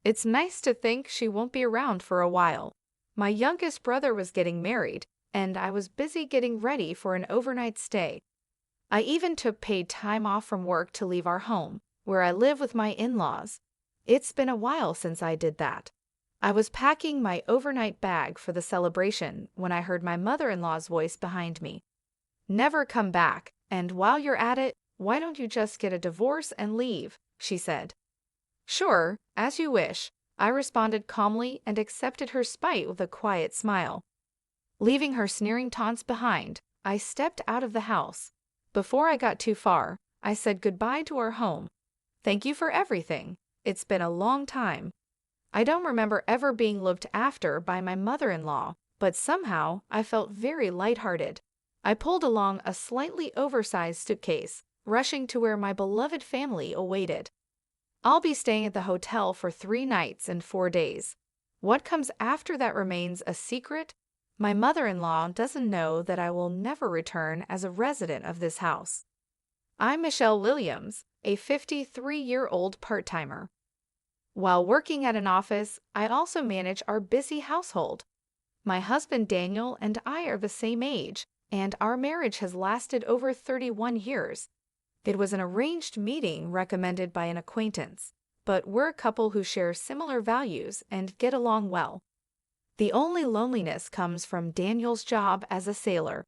It's nice to think she won't be around for a while. My youngest brother was getting married, and I was busy getting ready for an overnight stay. I even took paid time off from work to leave our home, where I live with my in-laws. It's been a while since I did that. I was packing my overnight bag for the celebration when I heard my mother-in-law's voice behind me. "Never come back, and while you're at it, why don't you just get a divorce and leave?" she said. "Sure, as you wish," I responded calmly and accepted her spite with a quiet smile. Leaving her sneering taunts behind, I stepped out of the house. Before I got too far, I said goodbye to our home. "Thank you for everything. It's been a long time." I don't remember ever being looked after by my mother-in-law, but somehow I felt very lighthearted. I pulled along a slightly oversized suitcase, rushing to where my beloved family awaited. I'll be staying at the hotel for 3 nights and 4 days. What comes after that remains a secret. My mother-in-law doesn't know that I will never return as a resident of this house. I'm Michelle Williams, a 53-year-old part-timer. While working at an office, I also manage our busy household. My husband Daniel and I are the same age, and our marriage has lasted over 31 years. It was an arranged meeting recommended by an acquaintance, but we're a couple who share similar values and get along well. The only loneliness comes from Daniel's job as a sailor.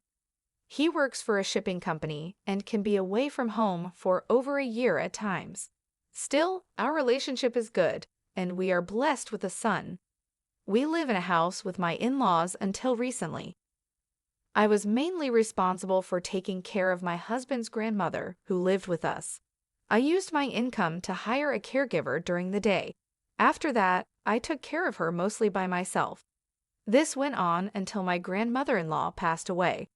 He works for a shipping company and can be away from home for over a year at times. Still, our relationship is good, and we are blessed with a son. We live in a house with my in-laws until recently. I was mainly responsible for taking care of my husband's grandmother, who lived with us. I used my income to hire a caregiver during the day. After that, I took care of her mostly by myself. This went on until my grandmother-in-law passed away.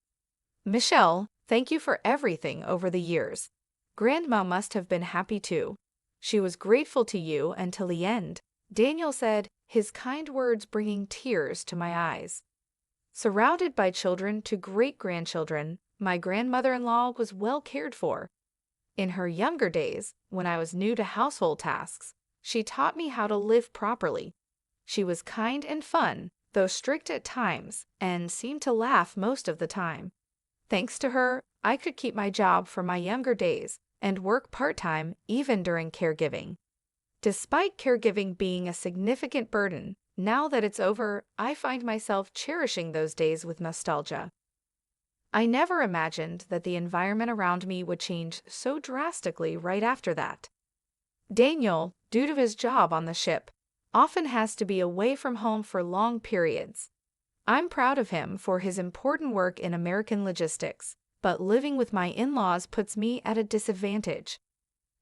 Michelle, thank you for everything over the years. Grandma must have been happy too. She was grateful to you until the end, Daniel said, his kind words bringing tears to my eyes. Surrounded by children to great-grandchildren, my grandmother-in-law was well cared for. In her younger days, when I was new to household tasks, she taught me how to live properly. She was kind and fun, though strict at times, and seemed to laugh most of the time. Thanks to her, I could keep my job from my younger days and work part-time even during caregiving. Despite caregiving being a significant burden, now that it's over, I find myself cherishing those days with nostalgia. I never imagined that the environment around me would change so drastically right after that. Daniel, due to his job on the ship, often has to be away from home for long periods. I'm proud of him for his important work in American logistics, but living with my in-laws puts me at a disadvantage.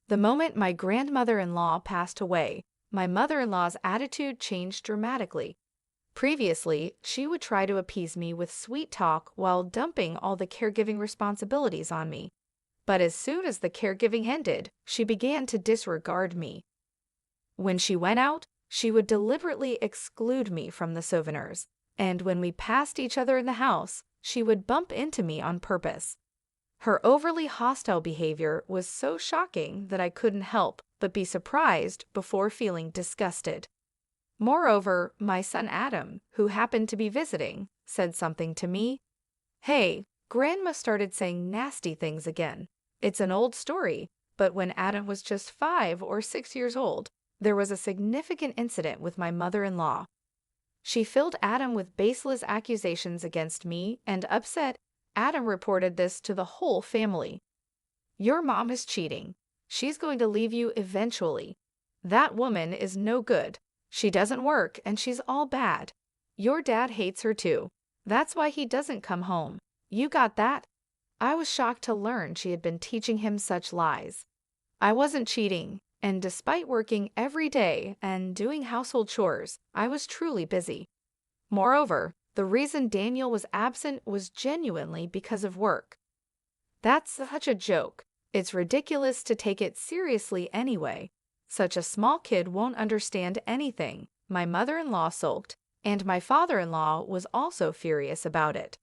The moment my grandmother-in-law passed away, my mother-in-law's attitude changed dramatically. Previously, she would try to appease me with sweet talk while dumping all the caregiving responsibilities on me. But as soon as the caregiving ended, she began to disregard me. When she went out, she would deliberately exclude me from the souvenirs, and when we passed each other in the house, she would bump into me on purpose. Her overly hostile behavior was so shocking that I couldn't help but be surprised before feeling disgusted. Moreover, my son Adam, who happened to be visiting, said something to me. "Hey, Grandma started saying nasty things again. It's an old story, but when Adam was just 5 or 6 years old, there was a significant incident with my mother-in-law. She filled Adam with baseless accusations against me, and upset, Adam reported this to the whole family. Your mom is cheating. She's going to leave you eventually. That woman is no good. She doesn't work and she's all bad. Your dad hates her too. That's why he doesn't come home. You got that?" I was shocked to learn she had been teaching him such lies. I wasn't cheating, and despite working every day and doing household chores, I was truly busy. Moreover, the reason Daniel was absent was genuinely because of work. That's such a joke. It's ridiculous to take it seriously anyway. Such a small kid won't understand anything, my mother-in-law sulked, and my father-in-law was also furious about it.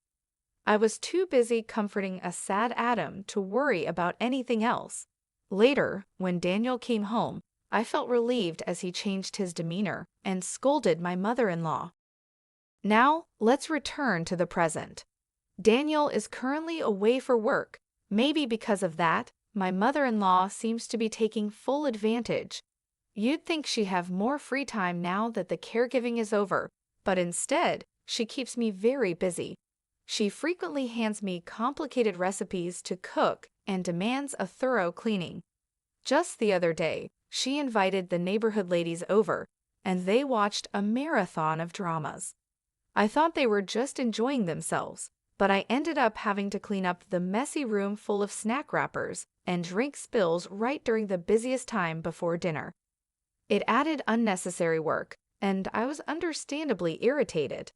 I was too busy comforting a sad Adam to worry about anything else. Later, when Daniel came home, I felt relieved as he changed his demeanor and scolded my mother-in-law. Now, let's return to the present. Daniel is currently away for work. Maybe because of that, my mother-in-law seems to be taking full advantage. You'd think she'd have more free time now that the caregiving is over, but instead, she keeps me very busy. She frequently hands me complicated recipes to cook and demands a thorough cleaning. Just the other day, she invited the neighborhood ladies over, and they watched a marathon of dramas. I thought they were just enjoying themselves, but I ended up having to clean up the messy room full of snack wrappers and drink spills right during the busiest time before dinner. It added unnecessary work, and I was understandably irritated.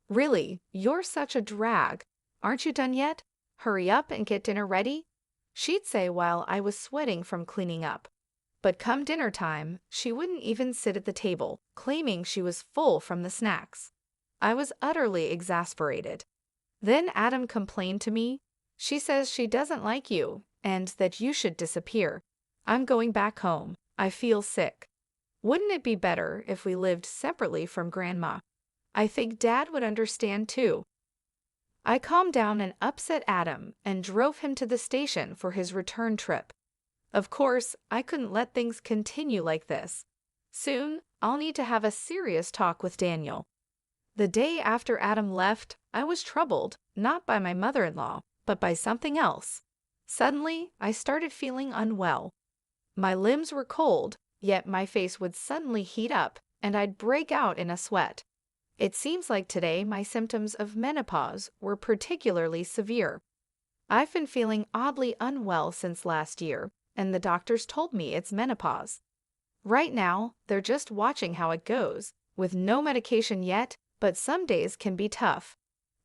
"Really, you're such a drag. Aren't you done yet? Hurry up and get dinner ready," she'd say while I was sweating from cleaning up. But come dinner time, she wouldn't even sit at the table, claiming she was full from the snacks. I was utterly exasperated. Then Adam complained to me. "She says she doesn't like you, and that you should disappear. I'm going back home. I feel sick. Wouldn't it be better if we lived separately from Grandma? I think Dad would understand too." I calmed down an upset Adam and drove him to the station for his return trip. Of course, I couldn't let things continue like this. Soon, I'll need to have a serious talk with Daniel. The day after Adam left, I was troubled, not by my mother-in-law, but by something else. Suddenly, I started feeling unwell. My limbs were cold, yet my face would suddenly heat up, and I'd break out in a sweat. It seems like today my symptoms of menopause were particularly severe. I've been feeling oddly unwell since last year, and the doctors told me it's menopause. Right now, they're just watching how it goes, with no medication yet, but some days can be tough.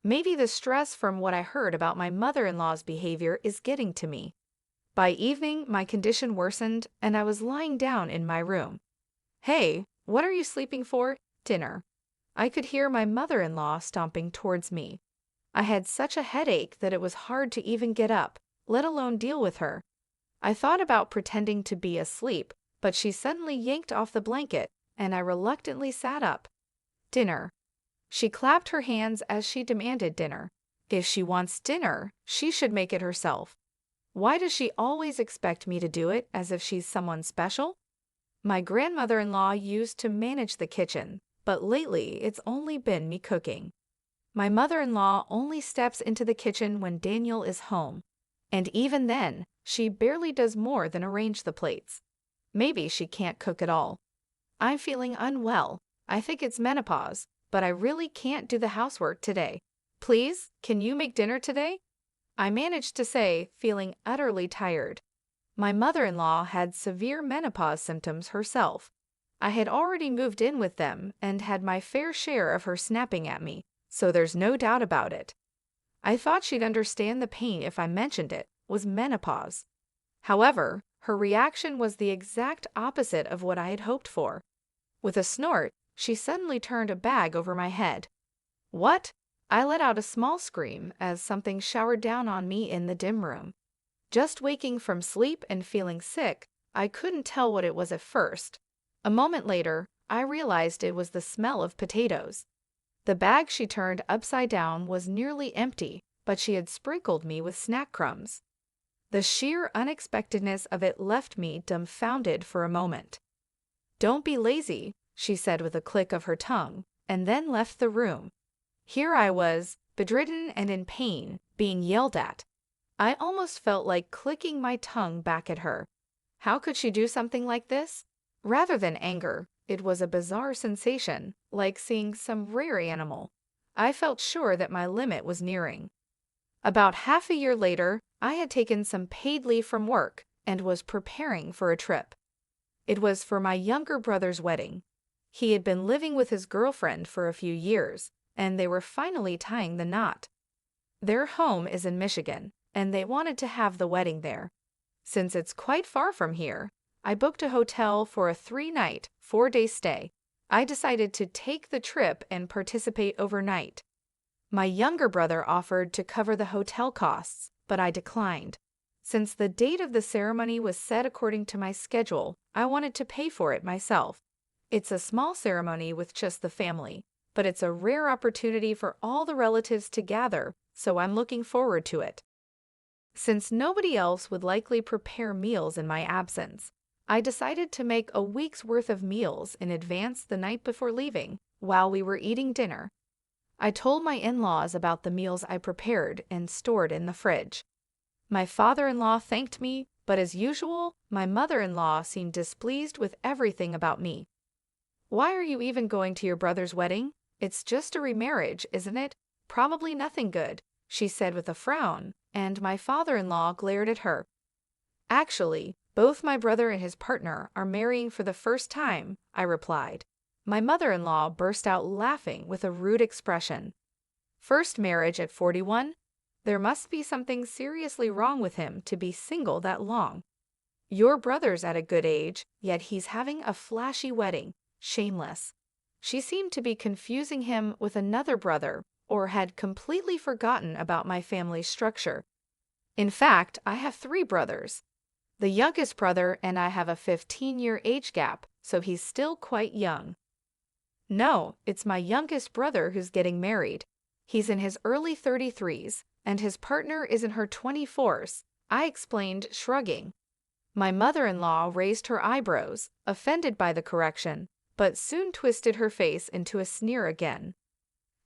Maybe the stress from what I heard about my mother-in-law's behavior is getting to me. By evening, my condition worsened, and I was lying down in my room. "Hey, what are you sleeping for? Dinner." I could hear my mother-in-law stomping towards me. I had such a headache that it was hard to even get up, let alone deal with her. I thought about pretending to be asleep, but she suddenly yanked off the blanket, and I reluctantly sat up. "Dinner." She clapped her hands as she demanded dinner. If she wants dinner, she should make it herself. Why does she always expect me to do it as if she's someone special? My grandmother-in-law used to manage the kitchen, but lately it's only been me cooking. My mother-in-law only steps into the kitchen when Daniel is home, and even then, she barely does more than arrange the plates. Maybe she can't cook at all. I'm feeling unwell. I think it's menopause, but I really can't do the housework today. Please, can you make dinner today?" I managed to say, feeling utterly tired. My mother-in-law had severe menopause symptoms herself. I had already moved in with them and had my fair share of her snapping at me, so there's no doubt about it. I thought she'd understand the pain if I mentioned it was menopause. However, her reaction was the exact opposite of what I had hoped for. With a snort, she suddenly turned a bag over my head. "What?" I let out a small scream as something showered down on me in the dim room. Just waking from sleep and feeling sick, I couldn't tell what it was at first. A moment later, I realized it was the smell of potatoes. The bag she turned upside down was nearly empty, but she had sprinkled me with snack crumbs. The sheer unexpectedness of it left me dumbfounded for a moment. "Don't be lazy," she said with a click of her tongue, and then left the room. Here I was, bedridden and in pain, being yelled at. I almost felt like clicking my tongue back at her. How could she do something like this? Rather than anger, it was a bizarre sensation, like seeing some rare animal. I felt sure that my limit was nearing. About half a year later, I had taken some paid leave from work and was preparing for a trip. It was for my younger brother's wedding. He had been living with his girlfriend for a few years, and they were finally tying the knot. Their home is in Michigan, and they wanted to have the wedding there. Since it's quite far from here, I booked a hotel for a 3-night, 4-day stay. I decided to take the trip and participate overnight. My younger brother offered to cover the hotel costs, but I declined. Since the date of the ceremony was set according to my schedule, I wanted to pay for it myself. It's a small ceremony with just the family, but it's a rare opportunity for all the relatives to gather, so I'm looking forward to it. Since nobody else would likely prepare meals in my absence, I decided to make a week's worth of meals in advance the night before leaving, while we were eating dinner. I told my in-laws about the meals I prepared and stored in the fridge. My father-in-law thanked me, but as usual, my mother-in-law seemed displeased with everything about me. "Why are you even going to your brother's wedding? It's just a remarriage, isn't it? Probably nothing good," she said with a frown, and my father-in-law glared at her. "Actually, both my brother and his partner are marrying for the first time," I replied. My mother-in-law burst out laughing with a rude expression. "First marriage at 41? There must be something seriously wrong with him to be single that long. Your brother's at a good age, yet he's having a flashy wedding. Shameless." She seemed to be confusing him with another brother, or had completely forgotten about my family's structure. In fact, I have 3 brothers. The youngest brother and I have a 15-year age gap, so he's still quite young. "No, it's my youngest brother who's getting married. He's in his early 33s, and his partner is in her 24s, I explained, shrugging. My mother-in-law raised her eyebrows, offended by the correction, but soon twisted her face into a sneer again.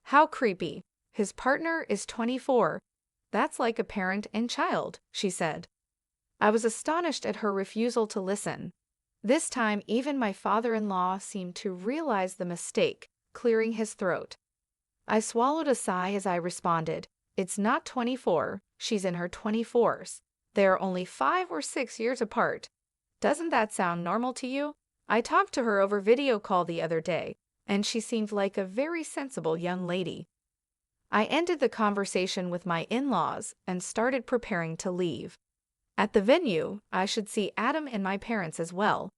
"How creepy. His partner is 24. That's like a parent and child," she said. I was astonished at her refusal to listen. This time, even my father-in-law seemed to realize the mistake, clearing his throat. I swallowed a sigh as I responded, "It's not 24, she's in her 24s. They're only 5 or 6 years apart. Doesn't that sound normal to you? I talked to her over video call the other day, and she seemed like a very sensible young lady." I ended the conversation with my in-laws and started preparing to leave. At the venue, I should see Adam and my parents as well.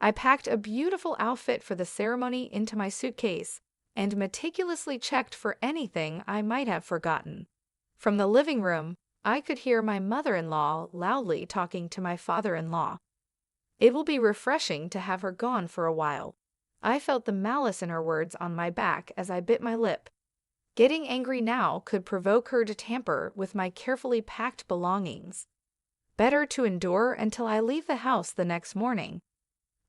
I packed a beautiful outfit for the ceremony into my suitcase and meticulously checked for anything I might have forgotten. From the living room, I could hear my mother-in-law loudly talking to my father-in-law. It will be refreshing to have her gone for a while. I felt the malice in her words on my back as I bit my lip. Getting angry now could provoke her to tamper with my carefully packed belongings. Better to endure until I leave the house the next morning.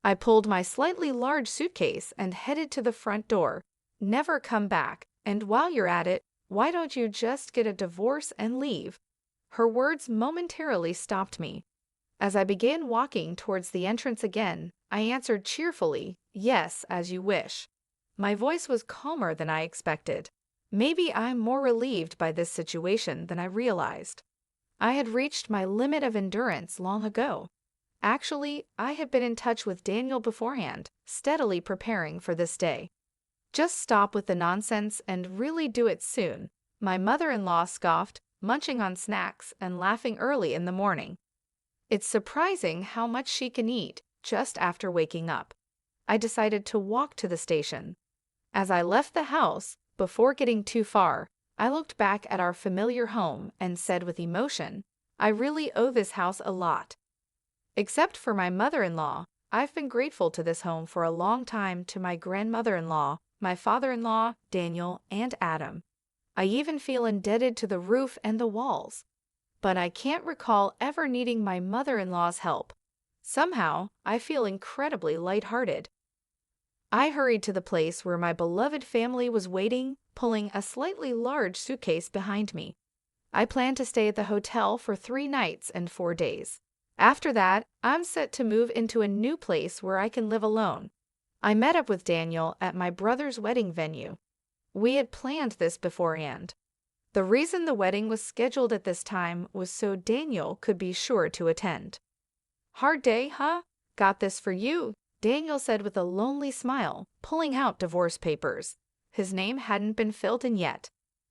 I pulled my slightly large suitcase and headed to the front door. "Never come back, and while you're at it, why don't you just get a divorce and leave?" Her words momentarily stopped me. As I began walking towards the entrance again, I answered cheerfully, "Yes, as you wish." My voice was calmer than I expected. Maybe I'm more relieved by this situation than I realized. I had reached my limit of endurance long ago. Actually, I had been in touch with Daniel beforehand, steadily preparing for this day. "Just stop with the nonsense and really do it soon," my mother-in-law scoffed, munching on snacks and laughing early in the morning. It's surprising how much she can eat just after waking up. I decided to walk to the station. As I left the house, before getting too far, I looked back at our familiar home and said with emotion, "I really owe this house a lot." Except for my mother-in-law, I've been grateful to this home for a long time, to my grandmother-in-law, my father-in-law, Daniel, and Adam. I even feel indebted to the roof and the walls. But I can't recall ever needing my mother-in-law's help. Somehow, I feel incredibly lighthearted. I hurried to the place where my beloved family was waiting, pulling a slightly large suitcase behind me. I plan to stay at the hotel for 3 nights and 4 days. After that, I'm set to move into a new place where I can live alone. I met up with Daniel at my brother's wedding venue. We had planned this beforehand. The reason the wedding was scheduled at this time was so Daniel could be sure to attend. "Hard day, huh? Got this for you," Daniel said with a lonely smile, pulling out divorce papers. His name hadn't been filled in yet.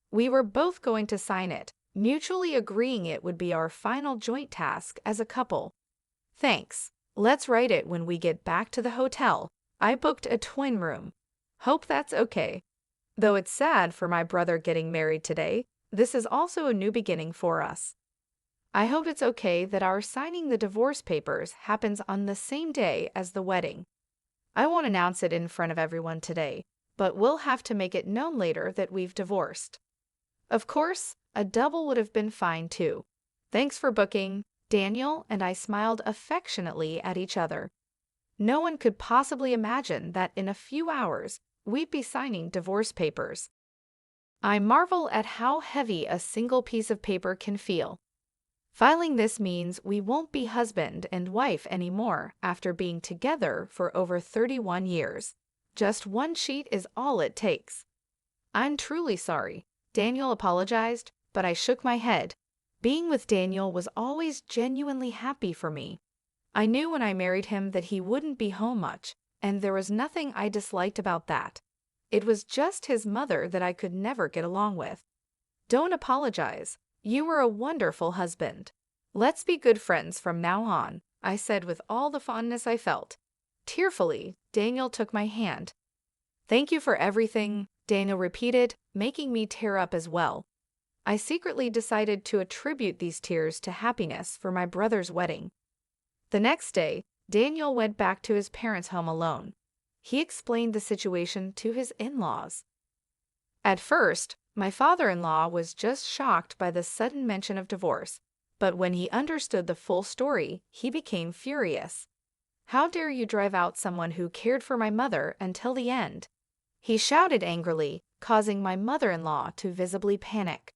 We were both going to sign it, mutually agreeing it would be our final joint task as a couple. "Thanks. Let's write it when we get back to the hotel. I booked a twin room. Hope that's okay. Though it's sad for my brother getting married today, this is also a new beginning for us." I hope it's okay that our signing the divorce papers happens on the same day as the wedding. I won't announce it in front of everyone today, but we'll have to make it known later that we've divorced. Of course, a double would have been fine too. Thanks for booking. Daniel and I smiled affectionately at each other. No one could possibly imagine that in a few hours we'd be signing divorce papers. I marvel at how heavy a single piece of paper can feel. Filing this means we won't be husband and wife anymore after being together for over 31 years. Just one sheet is all it takes. I'm truly sorry. Daniel apologized, but I shook my head. Being with Daniel was always genuinely happy for me. I knew when I married him that he wouldn't be home much, and there was nothing I disliked about that. It was just his mother that I could never get along with. Don't apologize. You were a wonderful husband. Let's be good friends from now on, I said with all the fondness I felt. Tearfully, Daniel took my hand. Thank you for everything, Daniel repeated, making me tear up as well. I secretly decided to attribute these tears to happiness for my brother's wedding. The next day, Daniel went back to his parents' home alone. He explained the situation to his in-laws. At first, my father-in-law was just shocked by the sudden mention of divorce, but when he understood the full story, he became furious. How dare you drive out someone who cared for my mother until the end? He shouted angrily, causing my mother-in-law to visibly panic.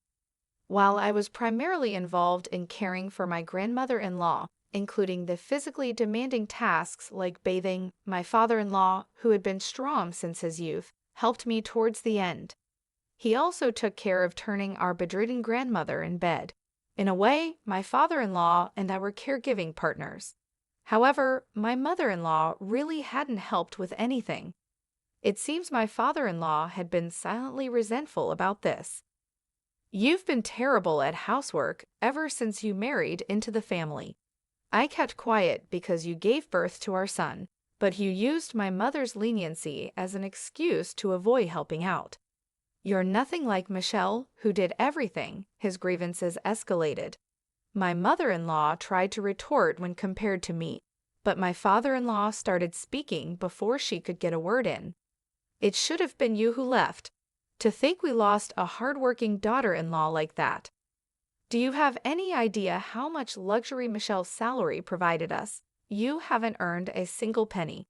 While I was primarily involved in caring for my grandmother-in-law, including the physically demanding tasks like bathing, my father-in-law, who had been strong since his youth, helped me towards the end. He also took care of turning our bedridden grandmother in bed. In a way, my father-in-law and I were caregiving partners. However, my mother-in-law really hadn't helped with anything. It seems my father-in-law had been silently resentful about this. You've been terrible at housework ever since you married into the family. I kept quiet because you gave birth to our son, but you used my mother's leniency as an excuse to avoid helping out. You're nothing like Michelle, who did everything. His grievances escalated. My mother-in-law tried to retort when compared to me, but my father-in-law started speaking before she could get a word in. It should have been you who left. To think we lost a hard-working daughter-in-law like that. Do you have any idea how much luxury Michelle's salary provided us? You haven't earned a single penny.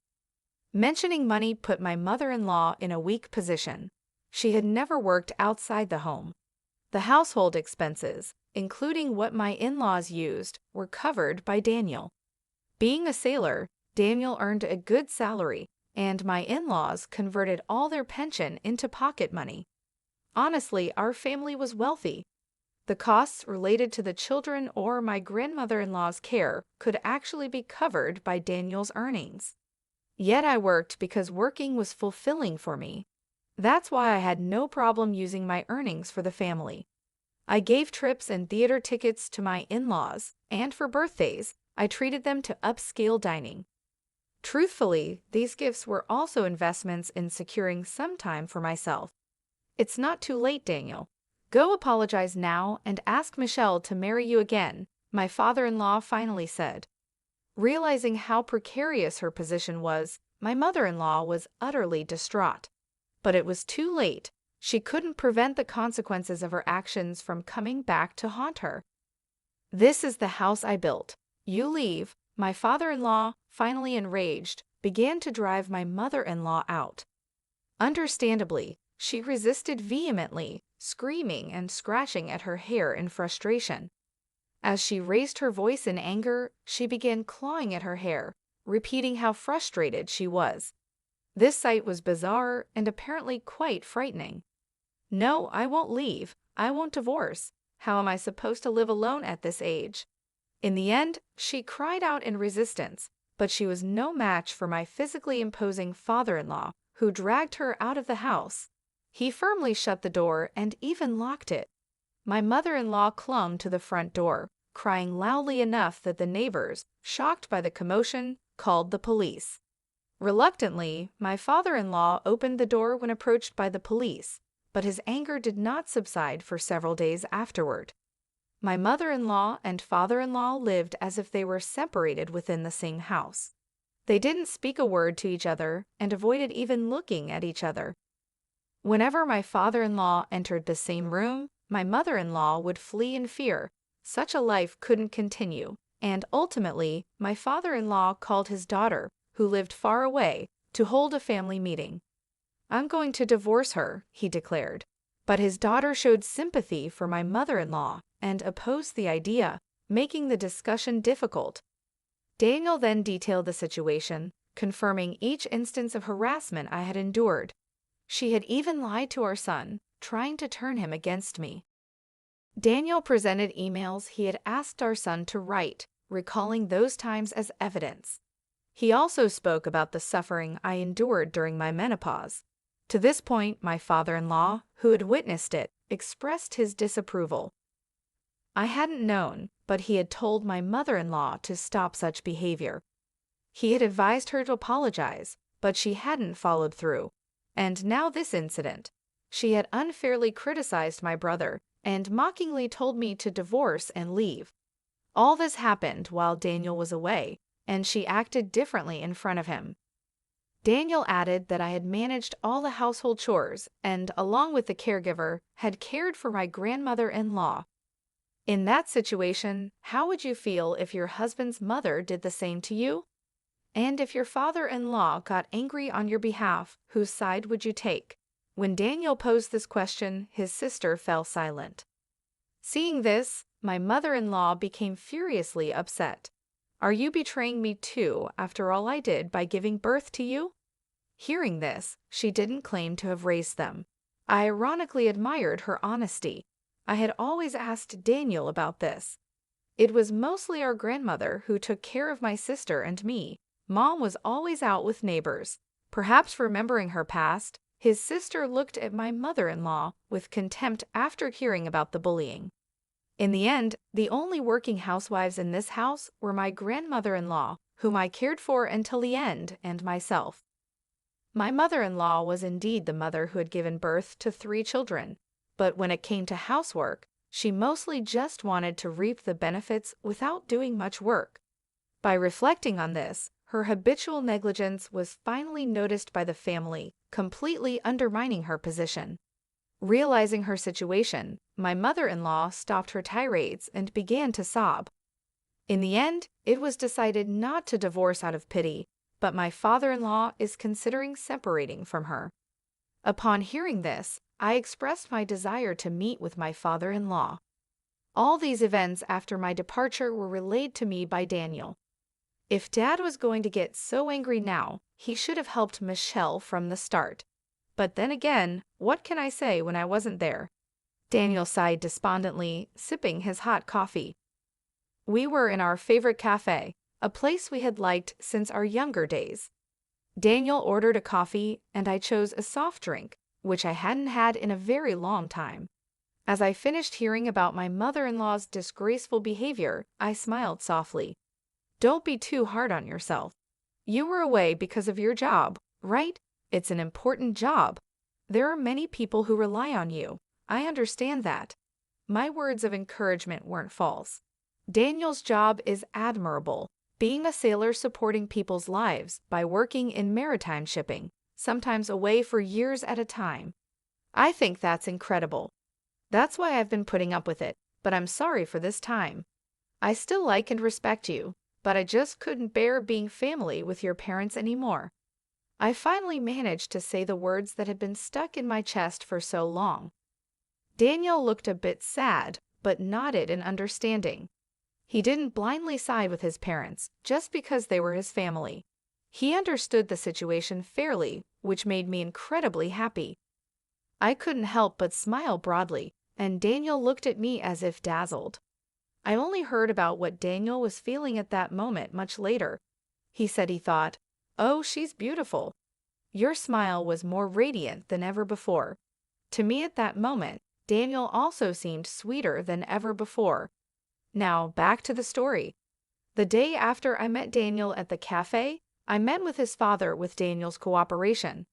Mentioning money put my mother-in-law in a weak position. She had never worked outside the home. The household expenses, including what my in-laws used, were covered by Daniel. Being a sailor, Daniel earned a good salary, and my in-laws converted all their pension into pocket money. Honestly, our family was wealthy. The costs related to the children or my grandmother-in-law's care could actually be covered by Daniel's earnings. Yet I worked because working was fulfilling for me. That's why I had no problem using my earnings for the family. I gave trips and theater tickets to my in-laws, and for birthdays, I treated them to upscale dining. Truthfully, these gifts were also investments in securing some time for myself. It's not too late, Daniel. Go apologize now and ask Michelle to marry you again, my father-in-law finally said. Realizing how precarious her position was, my mother-in-law was utterly distraught. But it was too late. She couldn't prevent the consequences of her actions from coming back to haunt her. This is the house I built. You leave. My father-in-law, finally enraged, began to drive my mother-in-law out. Understandably, she resisted vehemently, screaming and scratching at her hair in frustration. As she raised her voice in anger, she began clawing at her hair, repeating how frustrated she was. This sight was bizarre and apparently quite frightening. No, I won't leave. I won't divorce. How am I supposed to live alone at this age? In the end, she cried out in resistance, but she was no match for my physically imposing father-in-law, who dragged her out of the house. He firmly shut the door and even locked it. My mother-in-law clung to the front door, crying loudly enough that the neighbors, shocked by the commotion, called the police. Reluctantly, my father-in-law opened the door when approached by the police, but his anger did not subside for several days afterward. My mother-in-law and father-in-law lived as if they were separated within the same house. They didn't speak a word to each other and avoided even looking at each other. Whenever my father-in-law entered the same room, my mother-in-law would flee in fear. Such a life couldn't continue, and ultimately, my father-in-law called his daughter, who lived far away, to hold a family meeting. "I'm going to divorce her," he declared. But his daughter showed sympathy for my mother-in-law and opposed the idea, making the discussion difficult. Daniel then detailed the situation, confirming each instance of harassment I had endured. She had even lied to our son, trying to turn him against me. Daniel presented emails he had asked our son to write, recalling those times as evidence. He also spoke about the suffering I endured during my menopause. To this point, my father-in-law, who had witnessed it, expressed his disapproval. I hadn't known, but he had told my mother-in-law to stop such behavior. He had advised her to apologize, but she hadn't followed through. And now this incident. She had unfairly criticized my brother and mockingly told me to divorce and leave. All this happened while Daniel was away, and she acted differently in front of him. Daniel added that I had managed all the household chores and, along with the caregiver, had cared for my grandmother-in-law. In that situation, how would you feel if your husband's mother did the same to you? And if your father-in-law got angry on your behalf, whose side would you take? When Daniel posed this question, his sister fell silent. Seeing this, my mother-in-law became furiously upset. "Are you betraying me too, after all I did by giving birth to you?" Hearing this, she didn't claim to have raised them. I ironically admired her honesty. I had always asked Daniel about this. It was mostly our grandmother who took care of my sister and me. Mom was always out with neighbors. Perhaps remembering her past, his sister looked at my mother-in-law with contempt after hearing about the bullying. In the end, the only working housewives in this house were my grandmother-in-law, whom I cared for until the end, and myself. My mother-in-law was indeed the mother who had given birth to 3 children, but when it came to housework, she mostly just wanted to reap the benefits without doing much work. By reflecting on this, her habitual negligence was finally noticed by the family, completely undermining her position. Realizing her situation, my mother-in-law stopped her tirades and began to sob. In the end, it was decided not to divorce out of pity, but my father-in-law is considering separating from her. Upon hearing this, I expressed my desire to meet with my father-in-law. All these events after my departure were relayed to me by Daniel. If Dad was going to get so angry now, he should have helped Michelle from the start. But then again, what can I say when I wasn't there? Daniel sighed despondently, sipping his hot coffee. We were in our favorite cafe, a place we had liked since our younger days. Daniel ordered a coffee, and I chose a soft drink, which I hadn't had in a very long time. As I finished hearing about my mother-in-law's disgraceful behavior, I smiled softly. Don't be too hard on yourself. You were away because of your job, right? It's an important job. There are many people who rely on you. I understand that. My words of encouragement weren't false. Daniel's job is admirable, being a sailor supporting people's lives by working in maritime shipping, sometimes away for years at a time. I think that's incredible. That's why I've been putting up with it, but I'm sorry for this time. I still like and respect you, but I just couldn't bear being family with your parents anymore. I finally managed to say the words that had been stuck in my chest for so long. Daniel looked a bit sad, but nodded in understanding. He didn't blindly side with his parents just because they were his family. He understood the situation fairly, which made me incredibly happy. I couldn't help but smile broadly, and Daniel looked at me as if dazzled. I only heard about what Daniel was feeling at that moment much later. He said he thought, "Oh, she's beautiful." Your smile was more radiant than ever before. To me at that moment, Daniel also seemed sweeter than ever before. Now, back to the story. The day after I met Daniel at the cafe, I met with his father with Daniel's cooperation.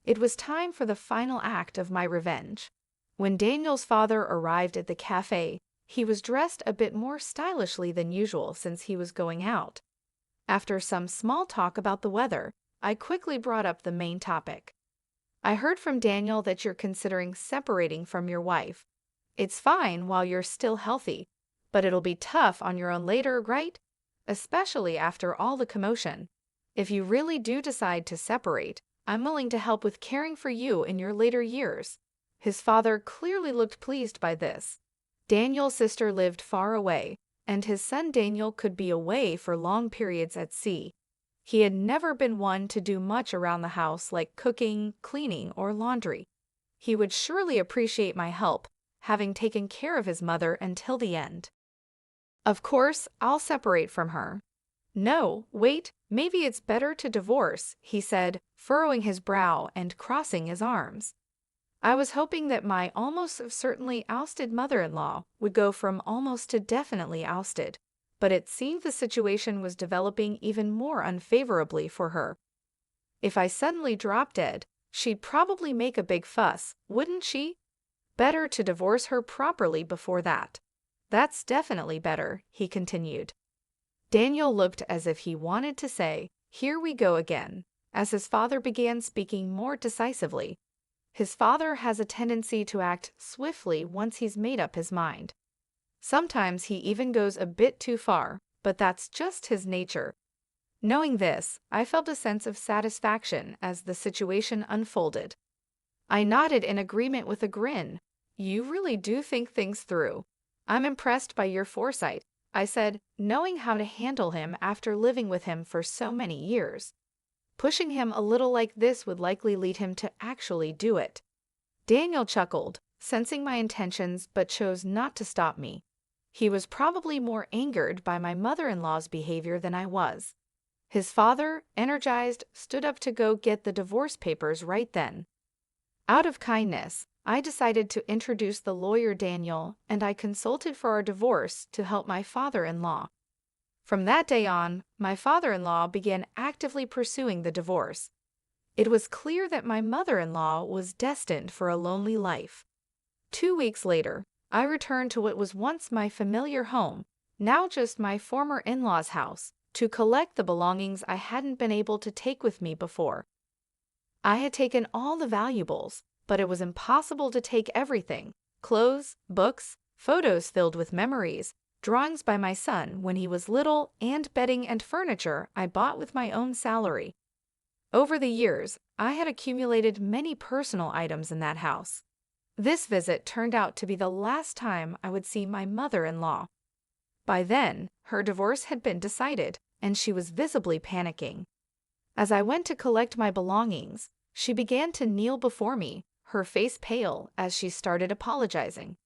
It was time for the final act of my revenge. When Daniel's father arrived at the cafe, He was dressed a bit more stylishly than usual since he was going out. After some small talk about the weather, I quickly brought up the main topic. I heard from Daniel that you're considering separating from your wife. It's fine while you're still healthy, but it'll be tough on your own later, right? Especially after all the commotion. If you really do decide to separate, I'm willing to help with caring for you in your later years. His father clearly looked pleased by this. Daniel's sister lived far away, and his son Daniel could be away for long periods at sea. He had never been one to do much around the house like cooking, cleaning, or laundry. He would surely appreciate my help, having taken care of his mother until the end. Of course, I'll separate from her. No, wait, maybe it's better to divorce, he said, furrowing his brow and crossing his arms. I was hoping that my almost certainly ousted mother-in-law would go from almost to definitely ousted, but it seemed the situation was developing even more unfavorably for her. If I suddenly dropped dead, she'd probably make a big fuss, wouldn't she? Better to divorce her properly before that. That's definitely better, he continued. Daniel looked as if he wanted to say, "Here we go again," as his father began speaking more decisively. His father has a tendency to act swiftly once he's made up his mind. Sometimes he even goes a bit too far, but that's just his nature. Knowing this, I felt a sense of satisfaction as the situation unfolded. I nodded in agreement with a grin. You really do think things through. I'm impressed by your foresight, I said, knowing how to handle him after living with him for so many years. Pushing him a little like this would likely lead him to actually do it. Daniel chuckled, sensing my intentions but chose not to stop me. He was probably more angered by my mother-in-law's behavior than I was. His father, energized, stood up to go get the divorce papers right then. Out of kindness, I decided to introduce the lawyer Daniel, and I consulted for our divorce to help my father-in-law. From that day on, my father-in-law began actively pursuing the divorce. It was clear that my mother-in-law was destined for a lonely life. 2 weeks later, I returned to what was once my familiar home, now just my former in-laws' house, to collect the belongings I hadn't been able to take with me before. I had taken all the valuables, but it was impossible to take everything: clothes, books, photos filled with memories, drawings by my son when he was little, and bedding and furniture I bought with my own salary. Over the years, I had accumulated many personal items in that house. This visit turned out to be the last time I would see my mother-in-law. By then, her divorce had been decided, and she was visibly panicking. As I went to collect my belongings, she began to kneel before me, her face pale as she started apologizing.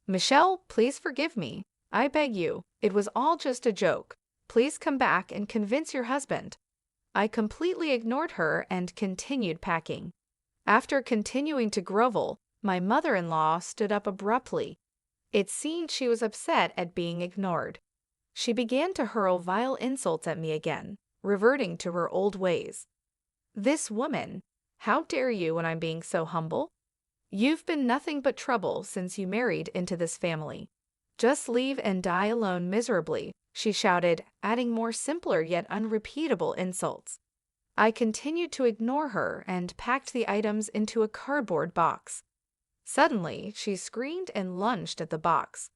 "Michelle, please forgive me. I beg you, it was all just a joke. Please come back and convince your husband." I completely ignored her and continued packing. After continuing to grovel, my mother-in-law stood up abruptly. It seemed she was upset at being ignored. She began to hurl vile insults at me again, reverting to her old ways. "This woman, how dare you when I'm being so humble? You've been nothing but trouble since you married into this family. Just leave and die alone miserably," she shouted, adding more simpler yet unrepeatable insults. I continued to ignore her and packed the items into a cardboard box. Suddenly, she screamed and lunged at the box.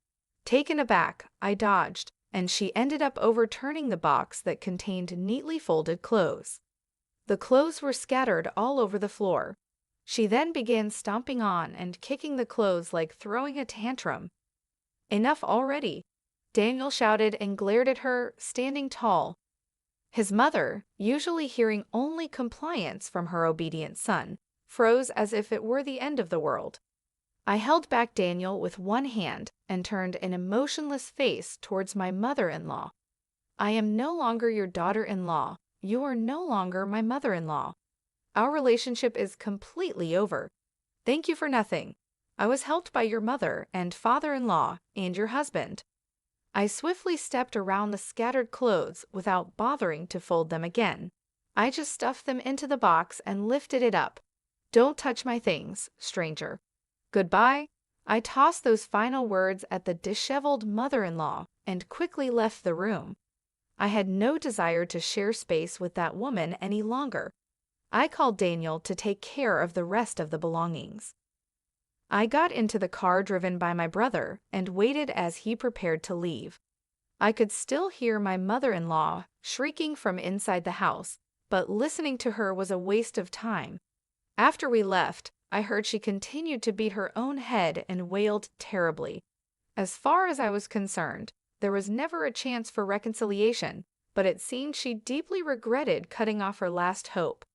Taken aback, I dodged, and she ended up overturning the box that contained neatly folded clothes. The clothes were scattered all over the floor. She then began stomping on and kicking the clothes like throwing a tantrum. "Enough already," Daniel shouted and glared at her, standing tall. His mother, usually hearing only compliance from her obedient son, froze as if it were the end of the world. I held back Daniel with one hand and turned an emotionless face towards my mother-in-law. "I am no longer your daughter-in-law. You are no longer my mother-in-law. Our relationship is completely over. Thank you for nothing. I was helped by your mother and father-in-law and your husband." I swiftly stepped around the scattered clothes without bothering to fold them again. I just stuffed them into the box and lifted it up. "Don't touch my things, stranger. Goodbye." I tossed those final words at the disheveled mother-in-law and quickly left the room. I had no desire to share space with that woman any longer. I called Daniel to take care of the rest of the belongings. I got into the car driven by my brother and waited as he prepared to leave. I could still hear my mother-in-law shrieking from inside the house, but listening to her was a waste of time. After we left, I heard she continued to beat her own head and wailed terribly. As far as I was concerned, there was never a chance for reconciliation, but it seemed she deeply regretted cutting off her last hope.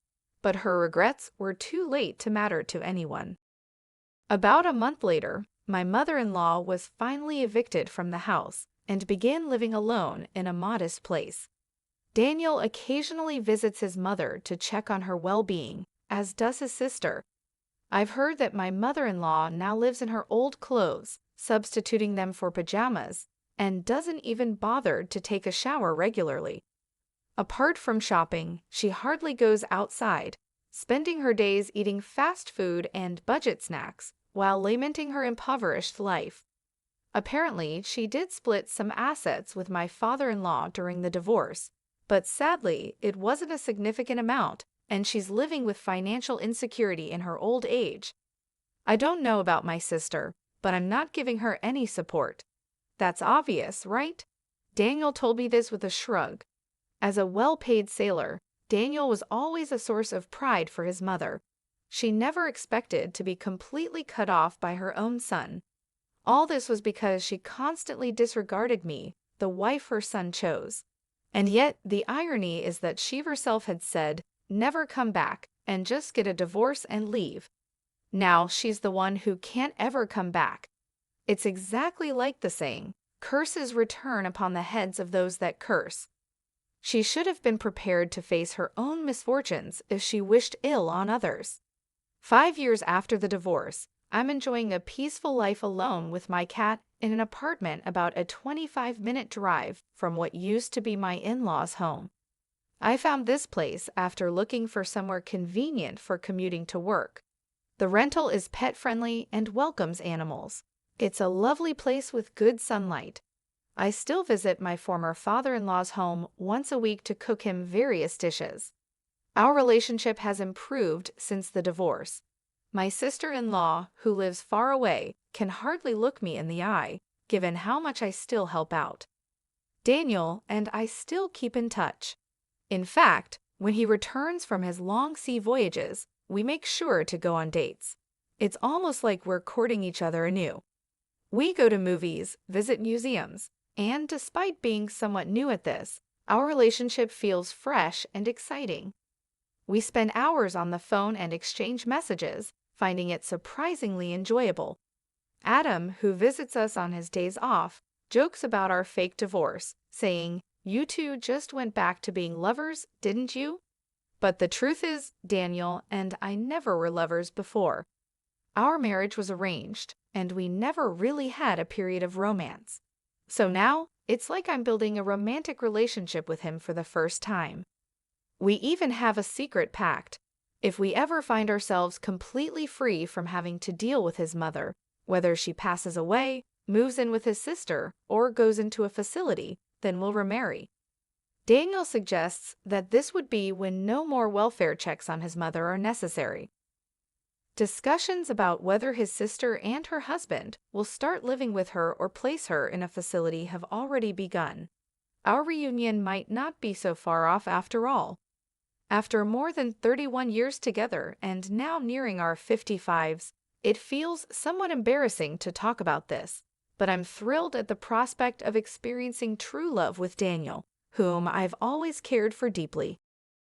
But her regrets were too late to matter to anyone. About a month later, my mother-in-law was finally evicted from the house and began living alone in a modest place. Daniel occasionally visits his mother to check on her well-being, as does his sister. I've heard that my mother-in-law now lives in her old clothes, substituting them for pajamas, and doesn't even bother to take a shower regularly. Apart from shopping, she hardly goes outside, spending her days eating fast food and budget snacks while lamenting her impoverished life. Apparently, she did split some assets with my father-in-law during the divorce, but sadly, it wasn't a significant amount, and she's living with financial insecurity in her old age. I don't know about my sister, but I'm not giving her any support. That's obvious, right? Daniel told me this with a shrug. As a well-paid sailor, Daniel was always a source of pride for his mother. She never expected to be completely cut off by her own son. All this was because she constantly disregarded me, the wife her son chose. And yet, the irony is that she herself had said, "Never come back, and just get a divorce and leave." Now she's the one who can't ever come back. It's exactly like the saying, "Curses return upon the heads of those that curse." She should have been prepared to face her own misfortunes if she wished ill on others. 5 years after the divorce, I'm enjoying a peaceful life alone with my cat in an apartment about a 25-minute drive from what used to be my in-laws' home. I found this place after looking for somewhere convenient for commuting to work. The rental is pet-friendly and welcomes animals. It's a lovely place with good sunlight. I still visit my former father-in-law's home once a week to cook him various dishes. Our relationship has improved since the divorce. My sister-in-law, who lives far away, can hardly look me in the eye, given how much I still help out. Daniel and I still keep in touch. In fact, when he returns from his long sea voyages, we make sure to go on dates. It's almost like we're courting each other anew. We go to movies, visit museums, and despite being somewhat new at this, our relationship feels fresh and exciting. We spend hours on the phone and exchange messages, finding it surprisingly enjoyable. Adam, who visits us on his days off, jokes about our fake divorce, saying, "You two just went back to being lovers, didn't you?" But the truth is, Daniel and I never were lovers before. Our marriage was arranged, and we never really had a period of romance. So now, it's like I'm building a romantic relationship with him for the first time. We even have a secret pact. If we ever find ourselves completely free from having to deal with his mother, whether she passes away, moves in with his sister, or goes into a facility, then we'll remarry. Daniel suggests that this would be when no more welfare checks on his mother are necessary. Discussions about whether his sister and her husband will start living with her or place her in a facility have already begun. Our reunion might not be so far off after all. After more than 31 years together and now nearing our 55s, it feels somewhat embarrassing to talk about this, but I'm thrilled at the prospect of experiencing true love with Daniel, whom I've always cared for deeply.